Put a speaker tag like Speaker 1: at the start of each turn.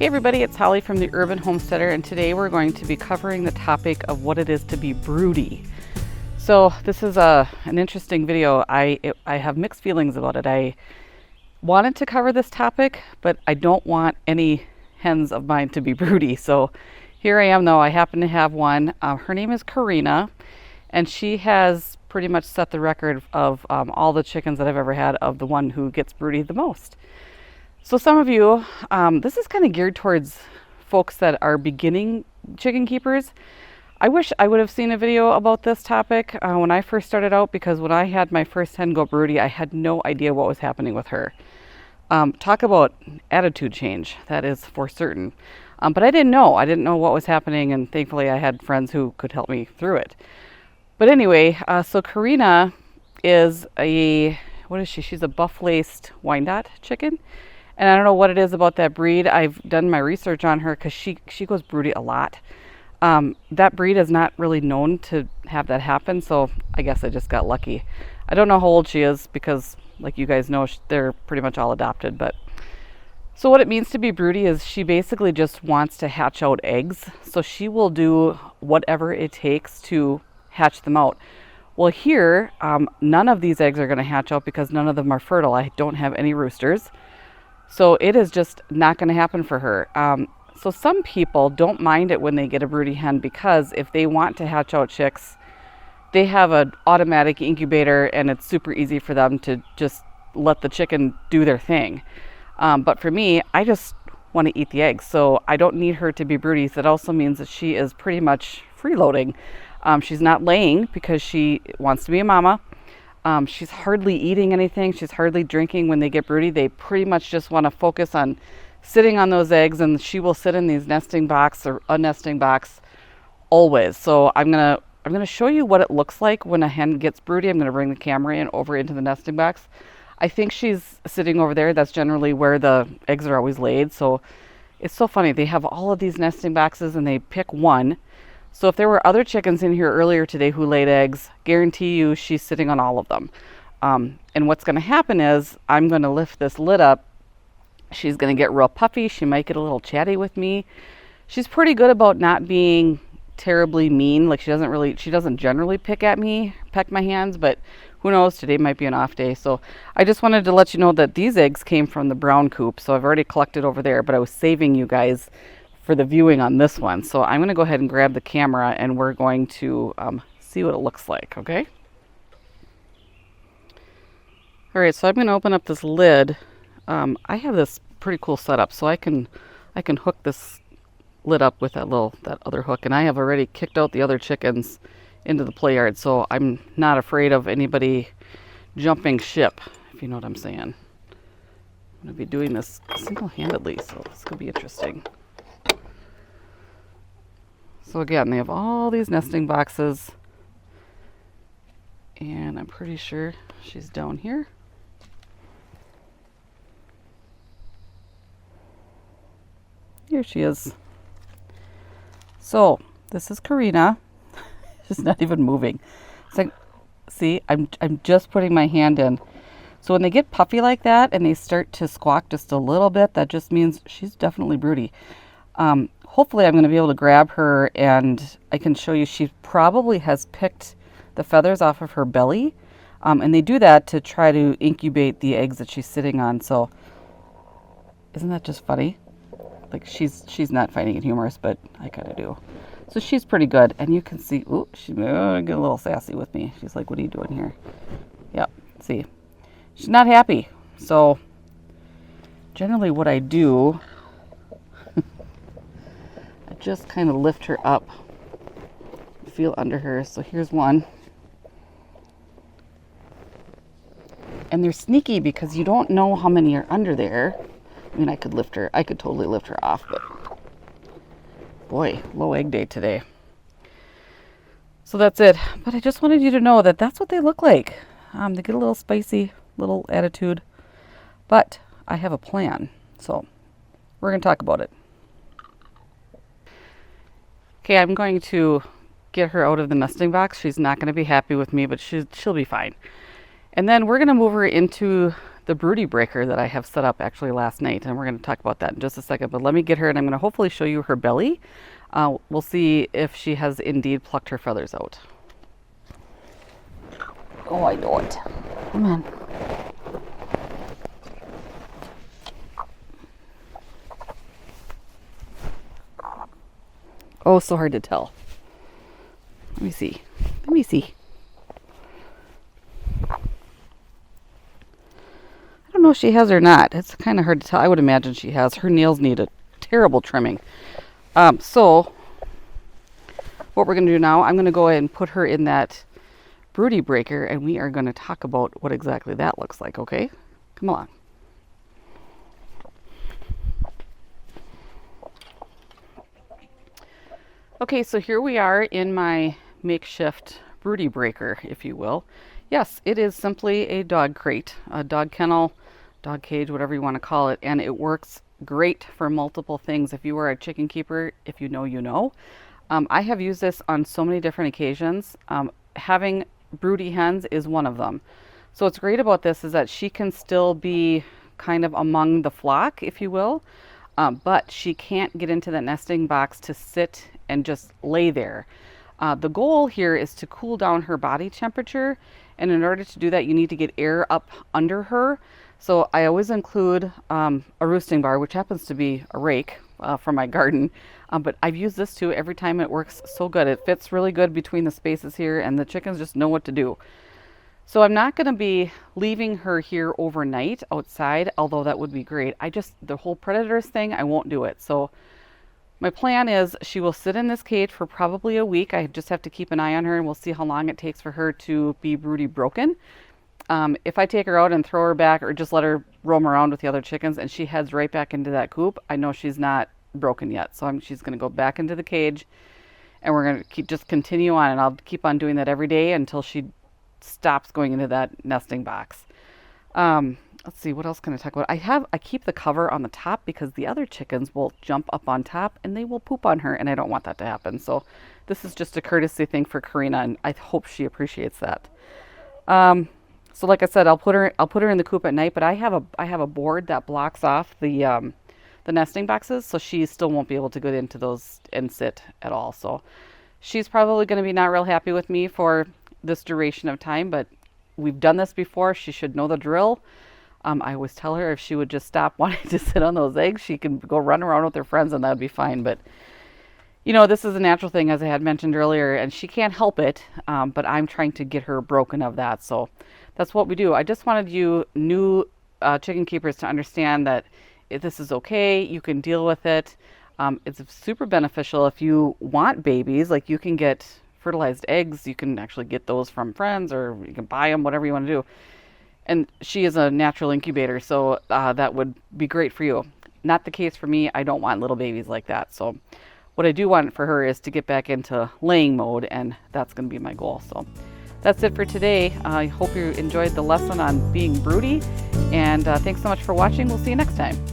Speaker 1: Hey everybody, it's Holly from the Urban Homesteader, and today we're going to be covering the topic of what it is to be broody. So this is an interesting video. I have mixed feelings about it. I wanted to cover this topic, but I don't want any hens of mine to be broody. So here I am though. I happen to have one. Her name is Karina, and she has pretty much set the record of all the chickens that I've ever had of the one who gets broody the most. So some of you, this is kind of geared towards folks that are beginning chicken keepers. I wish I would have seen a video about this topic when I first started out, because when I had my first hen go broody, I had no idea what was happening with her. Talk about attitude change, that is for certain. But I didn't know. I didn't know what was happening, and thankfully I had friends who could help me through it. But anyway, so Karina is what is she? She's a Buff Laced Wyandotte chicken. And I don't know what it is about that breed. I've done my research on her because she goes broody a lot. That breed is not really known to have that happen, so I guess I just got lucky. I don't know how old she is because, like you guys know, they're pretty much all adopted. But so what it means to be broody is she basically just wants to hatch out eggs. So she will do whatever it takes to hatch them out. Well, here, none of these eggs are going to hatch out because none of them are fertile. I don't have any roosters. So it is just not going to happen for her. So some people don't mind it when they get a broody hen, because if they want to hatch out chicks, they have an automatic incubator and it's super easy for them to just let the chicken do their thing. But for me, I just want to eat the eggs, so I don't need her to be broody. So that also means that she is pretty much freeloading. She's not laying because she wants to be a mama. She's hardly eating anything. She's hardly drinking when they get broody. They pretty much just want to focus on sitting on those eggs, and she will sit in these nesting box or a nesting box always. So I'm gonna show you what it looks like when a hen gets broody. I'm gonna bring the camera in over into the nesting box. I think she's sitting over there. That's generally where the eggs are always laid. So it's so funny. They have all of these nesting boxes and they pick one. So if there were other chickens in here earlier today who laid eggs, guarantee you she's sitting on all of them. And what's going to happen is I'm going to lift this lid up. She's going to get real puffy. She might get a little chatty with me. She's pretty good about not being terribly mean. Like she doesn't generally peck my hands, but who knows, today might be an off day. So I just wanted to let you know that these eggs came from the brown coop. So I've already collected over there, but I was saving you guys for the viewing on this one. So I'm going to go ahead and grab the camera and we're going to see what it looks like, okay? All right, so I'm going to open up this lid. I have this pretty cool setup, so I can hook this lid up with that other hook, and I have already kicked out the other chickens into the play yard, so I'm not afraid of anybody jumping ship, if you know what I'm saying. I'm going to be doing this single-handedly, so this could be interesting. So again, they have all these nesting boxes, and I'm pretty sure she's down here. Here she is. So this is Karina. She's not even moving. It's like, see, I'm just putting my hand in. So when they get puffy like that and they start to squawk just a little bit, that just means she's definitely broody. Hopefully I'm going to be able to grab her and I can show you. She probably has picked the feathers off of her belly. And they do that to try to incubate the eggs that she's sitting on. So isn't that just funny? Like she's not finding it humorous, but I kind of do. So she's pretty good. And you can see, ooh, she's getting a little sassy with me. She's like, what are you doing here? Yep, see. She's not happy. So generally what I do, just kind of lift her up, feel under her. So here's one, and they're sneaky because you don't know how many are under there. I mean, I could totally lift her off, but boy, low egg day today. So that's it. But I just wanted you to know that that's what they look like. They get a little spicy, little attitude, but I have a plan, so we're gonna talk about it. Okay, I'm going to get her out of the nesting box. She's not going to be happy with me, but she'll be fine. And then we're going to move her into the Broody breaker that I have set up actually last night, and we're going to talk about that in just a second. But let me get her, and I'm going to hopefully show you her belly. We'll see if she has indeed plucked her feathers out. Oh, I know it. Come on. Oh, so hard to tell. Let me see. Let me see. I don't know if she has or not. It's kind of hard to tell. I would imagine she has. Her nails need a terrible trimming. So what we're going to do now, I'm going to go ahead and put her in that Broody breaker, and we are going to talk about what exactly that looks like, okay? Come along. Okay, so here we are in my makeshift Broody breaker, if you will. Yes, it is simply a dog crate, a dog kennel, dog cage, whatever you want to call it, and it works great for multiple things. If you are a chicken keeper, if you know, you know. I have used this on so many different occasions. Having broody hens is one of them. So what's great about this is that she can still be kind of among the flock, if you will, but she can't get into the nesting box to sit and just lay there. The goal here is to cool down her body temperature, and in order to do that you need to get air up under her. So I always include a roosting bar, which happens to be a rake from my garden, but I've used this too every time. It works so good. It fits really good between the spaces here, and the chickens just know what to do. So I'm not going to be leaving her here overnight outside, although that would be great. The whole predators thing, I won't do it. So my plan is she will sit in this cage for probably a week. I just have to keep an eye on her, and we'll see how long it takes for her to be broody broken. If I take her out and throw her back, or just let her roam around with the other chickens and she heads right back into that coop, I know she's not broken yet. So she's going to go back into the cage, and we're going to just continue on, and I'll keep on doing that every day until she stops going into that nesting box. Let's see, what else can I talk about? I keep the cover on the top because the other chickens will jump up on top and they will poop on her, and I don't want that to happen. So this is just a courtesy thing for Karina, and I hope she appreciates that. So like I said, I'll put her in the coop at night, but I have a board that blocks off the nesting boxes, so she still won't be able to get into those and sit at all. So she's probably going to be not real happy with me for this duration of time, but we've done this before. She should know the drill. I always tell her if she would just stop wanting to sit on those eggs, she can go run around with her friends, and that would be fine. But you know, this is a natural thing, as I had mentioned earlier, and she can't help it, but I'm trying to get her broken of that. So that's what we do. I just wanted you new chicken keepers to understand that this is okay. You can deal with it. It's super beneficial if you want babies. Like, you can get fertilized eggs. You can actually get those from friends, or you can buy them, whatever you want to do. And she is a natural incubator, so that would be great for you. Not the case for me. I don't want little babies like that. So what I do want for her is to get back into laying mode, and that's going to be my goal. So that's it for today. I hope you enjoyed the lesson on being broody, and thanks so much for watching. We'll see you next time.